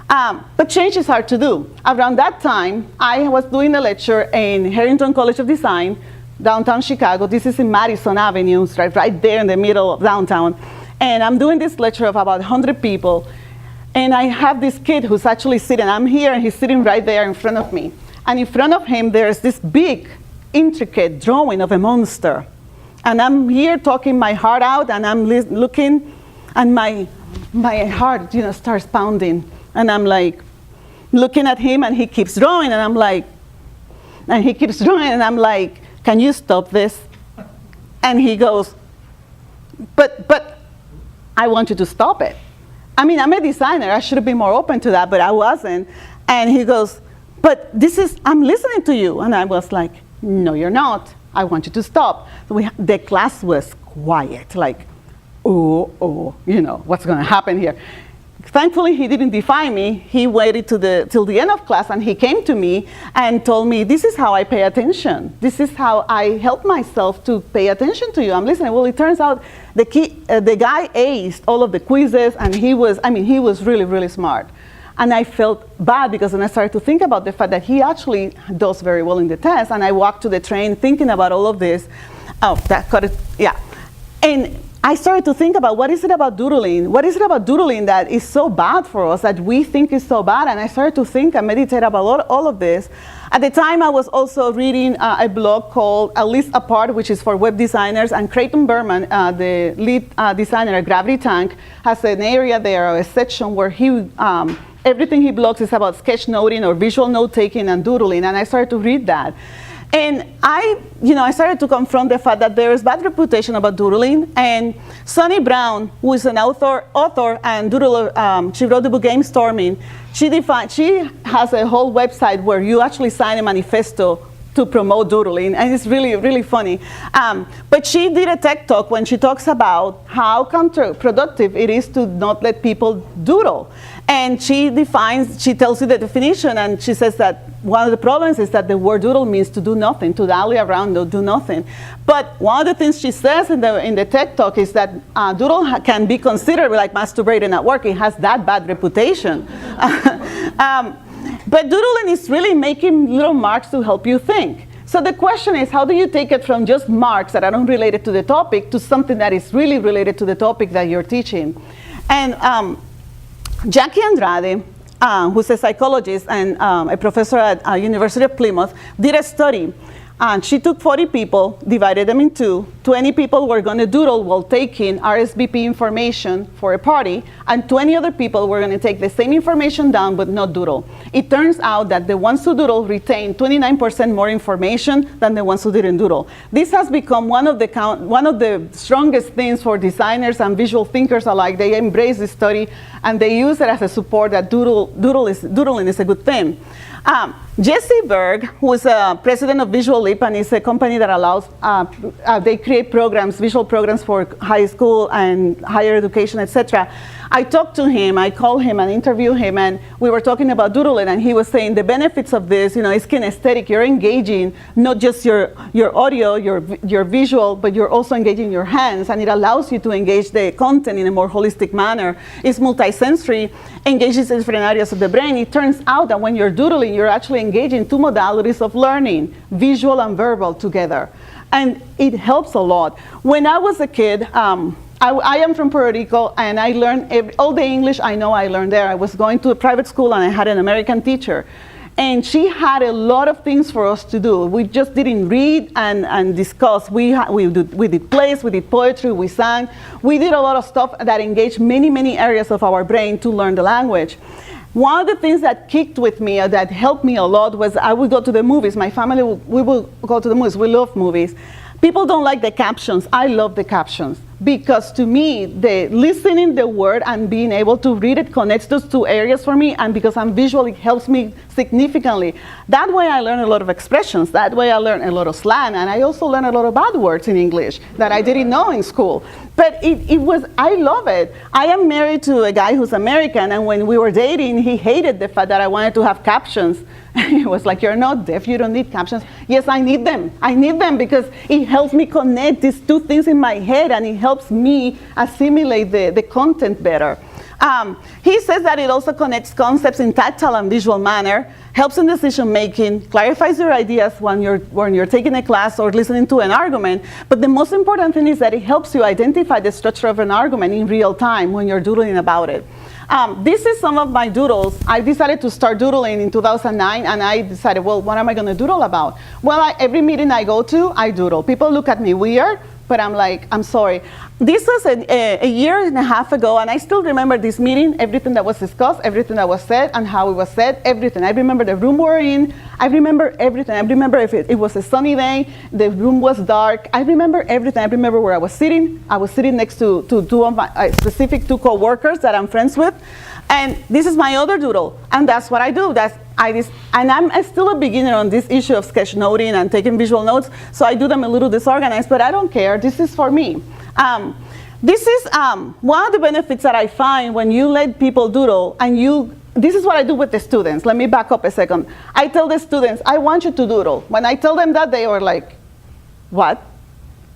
But change is hard to do. Around that time, I was doing a lecture in Harrington College of Design, downtown Chicago. This is in Madison Avenue, right there in the middle of downtown. And I'm doing this lecture of about 100 people. And I have this kid who's actually sitting, I'm here and he's sitting right there in front of me. And in front of him, there's this big, intricate drawing of a monster. And I'm here talking my heart out, and I'm looking, and my heart, starts pounding. And I'm like, looking at him, and he keeps drawing, and I'm like, and he keeps drawing, and I'm like, can you stop this? And he goes, but I want you to stop it. I mean, I'm a designer, I should have been more open to that, but I wasn't. And he goes, but I'm listening to you. And I was like, no, you're not. I want you to stop. So the class was quiet, like, oh, what's gonna happen here? Thankfully, he didn't defy me. He waited till the end of class, and he came to me and told me, this is how I pay attention. This is how I help myself to pay attention to you. I'm listening. Well, it turns out the guy aced all of the quizzes, and he was really, really smart. And I felt bad because then I started to think about the fact that he actually does very well in the test, and I walked to the train thinking about all of this. Oh, that got it, yeah. And I started to think about what is it about doodling? What is it about doodling that is so bad for us, that we think is so bad? And I started to think and meditate about all of this. At the time, I was also reading a blog called At Least Apart, which is for web designers. And Creighton Berman, the lead designer at Gravity Tank, has an area there, a section where everything he blogs is about sketchnoting or visual note-taking and doodling. And I started to read that. And I started to confront the fact that there is bad reputation about doodling. And Sunny Brown, who is an author and doodler, she wrote the book Game Storming. She has a whole website where you actually sign a manifesto to promote doodling, and it's really, really funny. But she did a TED Talk when she talks about how counterproductive it is to not let people doodle. And she tells you the definition, and she says that one of the problems is that the word doodle means to do nothing, to dally around or do nothing. But one of the things she says in the TED Talk is that doodle can be considered like masturbating at work. It has that bad reputation. But doodling is really making little marks to help you think. So the question is, how do you take it from just marks that are unrelated to the topic to something that is really related to the topic that you're teaching? And Jackie Andrade, who's a psychologist and a professor at University of Plymouth, did a study. And she took 40 people, divided them in two. 20 people were going to doodle while taking RSVP information for a party, and 20 other people were going to take the same information down but not doodle. It turns out that the ones who doodle retained 29% more information than the ones who didn't doodle. This has become one of the strongest things for designers and visual thinkers alike. They embrace this study and they use it as a support that doodling is a good thing. Jesse Berg, who is president of Visual Leap, and is a company that allows, they create programs, visual programs for high school and higher education, etc. I talked to him, I called him and interviewed him, and we were talking about doodling, and he was saying the benefits of this, it's kinesthetic, you're engaging not just your audio, your visual, but you're also engaging your hands, and it allows you to engage the content in a more holistic manner. It's multisensory, engages different areas of the brain. It turns out that when you're doodling, you're actually engaging two modalities of learning, visual and verbal together. And it helps a lot. When I was a kid, I am from Puerto Rico, and I learned all the English I know I learned there. I was going to a private school, and I had an American teacher. And she had a lot of things for us to do. We just didn't read and discuss. We did plays, we did poetry, we sang. We did a lot of stuff that engaged many, many areas of our brain to learn the language. One of the things that kicked with me, that helped me a lot, was I would go to the movies. My family, we will go to the movies. We love movies. People don't like the captions. I love the captions. Because to me, the listening the word and being able to read it connects those two areas for me, and because I'm visual, it helps me significantly. That way I learn a lot of expressions. That way I learn a lot of slang, and I also learn a lot of bad words in English that I didn't know in school. But I love it. I am married to a guy who's American, and when we were dating, he hated the fact that I wanted to have captions. He was like, you're not deaf, you don't need captions. Yes, I need them. I need them because it helps me connect these two things in my head, and it helps me assimilate the content better. He says that it also connects concepts in tactile and visual manner, helps in decision making, clarifies your ideas when you're taking a class or listening to an argument. But the most important thing is that it helps you identify the structure of an argument in real time when you're doodling about it. This is some of my doodles. I decided to start doodling in 2009, and I decided, well, what am I going to doodle about? Well, every meeting I go to, I doodle. People look at me weird, but I'm like, I'm sorry. This was a year and a half ago, and I still remember this meeting, everything that was discussed, everything that was said, and how it was said, everything. I remember the room we're in. I remember everything. I remember if it was a sunny day, the room was dark. I remember everything. I remember where I was sitting. I was sitting next to two of my specific two co-workers that I'm friends with. And this is my other doodle, and that's what I do. And I'm still a beginner on this issue of sketchnoting and taking visual notes, so I do them a little disorganized, but I don't care. This is for me. This is one of the benefits that I find when you let people doodle, and this is what I do with the students. Let me back up a second. I tell the students, I want you to doodle. When I tell them that, they were like, what?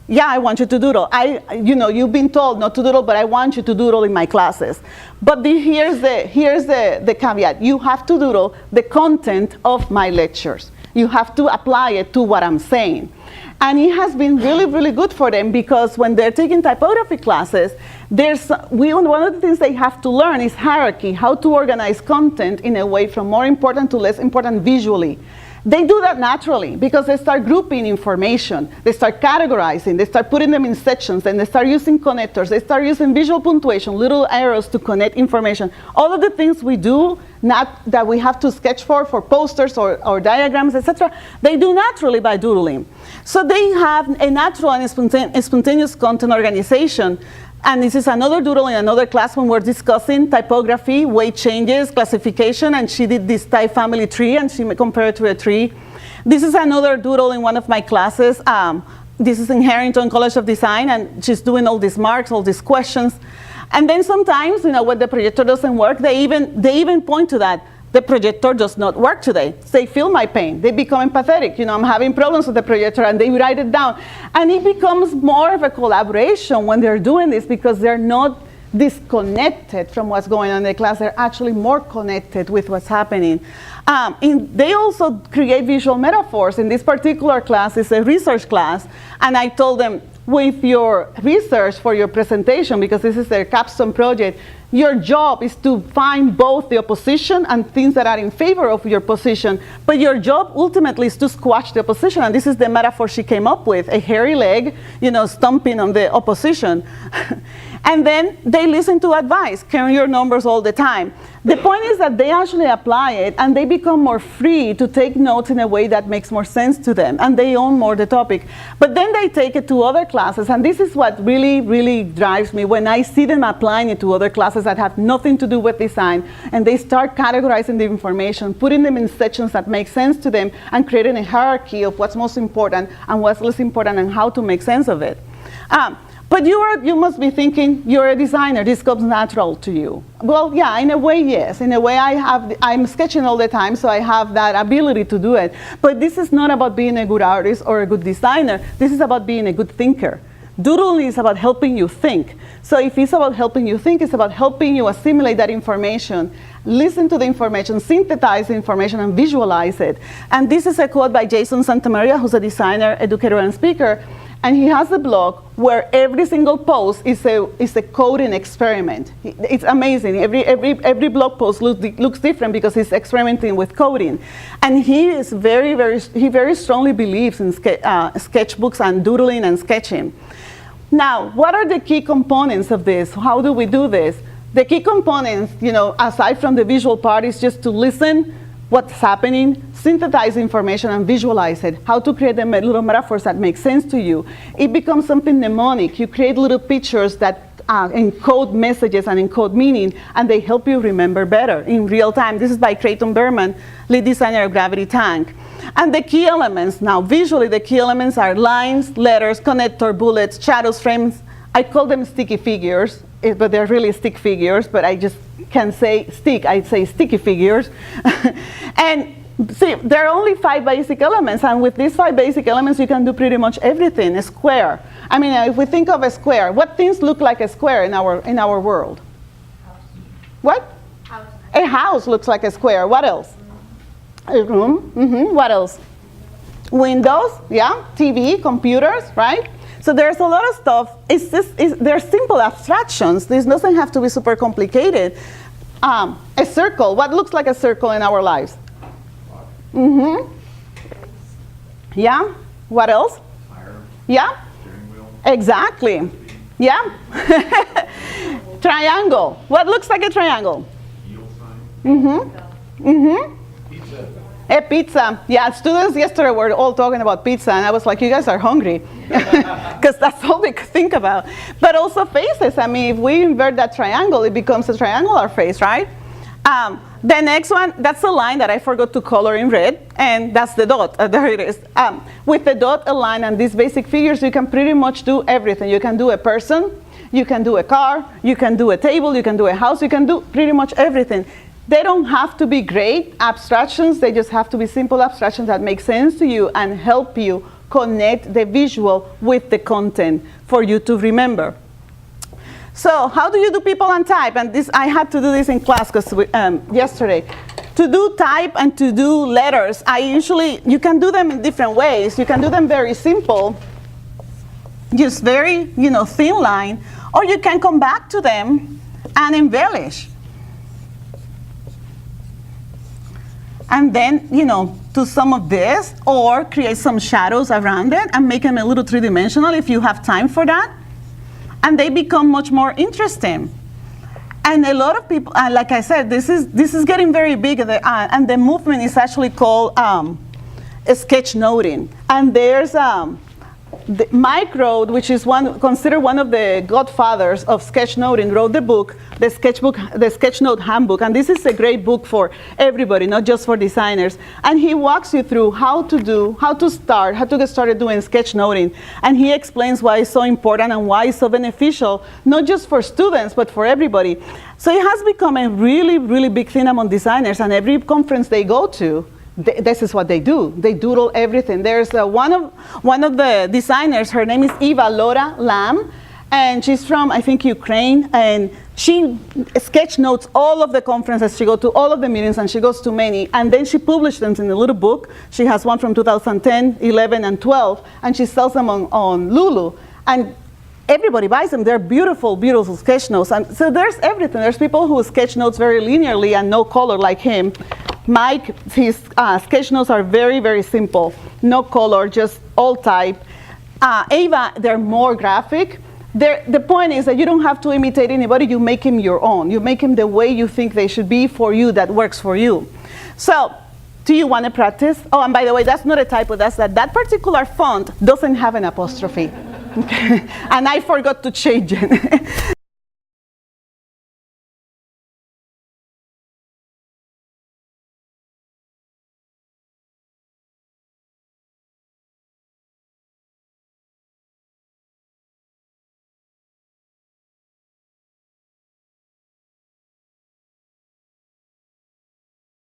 Yeah, I want you to doodle. You've been told not to doodle, but I want you to doodle in my classes. But here's the caveat. You have to doodle the content of my lectures. You have to apply it to what I'm saying. And it has been really, really good for them, because when they're taking typography classes, one of the things they have to learn is hierarchy, how to organize content in a way from more important to less important visually. They do that naturally because they start grouping information, they start categorizing, they start putting them in sections, and they start using connectors, they start using visual punctuation, little arrows to connect information. All of the things we do, not that we have to sketch for posters or diagrams, etc., they do naturally by doodling. So they have a natural and spontaneous content organization. And this is another doodle in another class when we're discussing typography, weight changes, classification, and she did this type family tree, and she compared it to a tree. This is another doodle in one of my classes. This is in Harrington College of Design, and she's doing all these marks, all these questions. And then sometimes, when the projector doesn't work, they even point to that. The projector does not work today. They feel my pain. They become empathetic. I'm having problems with the projector, and they write it down. And it becomes more of a collaboration when they're doing this, because they're not disconnected from what's going on in the class. They're actually more connected with what's happening. They also create visual metaphors. In this particular class, it's a research class, and I told them, with your research for your presentation, because this is their capstone project, your job is to find both the opposition and things that are in favor of your position, but your job ultimately is to squash the opposition. And this is the metaphor she came up with, a hairy leg, stomping on the opposition. And then they listen to advice, count your numbers all the time. The point is that they actually apply it, and they become more free to take notes in a way that makes more sense to them, and they own more the topic. But then they take it to other classes, and this is what really, really drives me when I see them applying it to other classes that have nothing to do with design, and they start categorizing the information, putting them in sections that make sense to them, and creating a hierarchy of what's most important and what's less important and how to make sense of it. But you must be thinking, you're a designer, this comes natural to you. Well, yeah, in a way, yes. In a way, I'm sketching all the time, so I have that ability to do it. But this is not about being a good artist or a good designer. This is about being a good thinker. Doodling is about helping you think. So if it's about helping you think, it's about helping you assimilate that information, listen to the information, synthesize the information, and visualize it. And this is a quote by Jason Santamaria, who's a designer, educator, and speaker. And he has a blog where every single post is a coding experiment. It's amazing. Every blog post looks different because he's experimenting with coding. And he is very strongly believes in sketchbooks and doodling and sketching. Now, what are the key components of this? How do we do this? The key components, aside from the visual part, is just to listen what's happening, synthesize information, and visualize it. How to create the little metaphors that make sense to you. It becomes something mnemonic. You create little pictures that encode messages and encode meaning, and they help you remember better in real time. This is by Creighton Berman, lead designer of Gravity Tank. And the key elements, now visually, the key elements are lines, letters, connector, bullets, shadows, frames. I call them sticky figures, but they're really stick figures, but I just can't say stick, I'd say sticky figures. And see, there are only 5 basic elements, and with these 5 basic elements, you can do pretty much everything. A square. I mean, if we think of a square, what things look like a square in our world? What? House. A house looks like a square. What else? A room. What else? Windows, yeah, TV, computers, right? So there's a lot of stuff. They're simple abstractions. This doesn't have to be super complicated. A circle. What looks like a circle in our lives? Yeah. What else? Tire, Yeah. steering wheel, Exactly. Yeah. Triangle. What looks like a triangle? yield sign, pizza. A pizza. Yeah, students yesterday were all talking about pizza, and I was like, you guys are hungry. Because that's all they could think about. But also faces. I mean, if we invert that triangle, it becomes a triangular face, right? The next one, that's the line that I forgot to color in red, and that's the dot. There it is. With the dot, a line, and these basic figures, you can pretty much do everything. You can do a person, you can do a car, you can do a table, you can do a house, you can do pretty much everything. They don't have to be great abstractions, they just have to be simple abstractions that make sense to you and help you connect the visual with the content for you to remember. So how do you do people and type? And this, I had to do this in class yesterday. To do type and to do letters, you can do them in different ways. You can do them very simple, just very, thin line, or you can come back to them and embellish. And then, do some of this, or create some shadows around it and make them a little three-dimensional if you have time for that. And they become much more interesting. And a lot of people, like I said, this is getting very big, and the movement is actually called sketchnoting. And there's Mike wrote, which is considered one of the godfathers of sketchnoting, wrote the book, the Sketchnote Handbook. And this is a great book for everybody, not just for designers. And he walks you through how to get started doing sketchnoting. And he explains why it's so important and why it's so beneficial, not just for students, but for everybody. So it has become a really, really big thing among designers. And every conference they go to, this is what they do. They doodle everything. There's one of the designers, her name is Eva Laura Lam, and she's from, I think, Ukraine, and she sketch notes all of the conferences. She goes to all of the meetings, and she goes to many, and then she published them in a little book. She has one from 2010, 11, and 12, and she sells them on Lulu. And everybody buys them. They're beautiful, beautiful sketch notes. And so there's everything. There's people who sketch notes very linearly and no color like him. Mike, his sketch notes are very, very simple. No color, just all type. Ava, they're more graphic. The point is that you don't have to imitate anybody. You make him your own. You make him the way you think they should be for you, that works for you. So, do you want to practice? Oh, and by the way, that's not a typo. That's that particular font doesn't have an apostrophe. Okay. And I forgot to change it.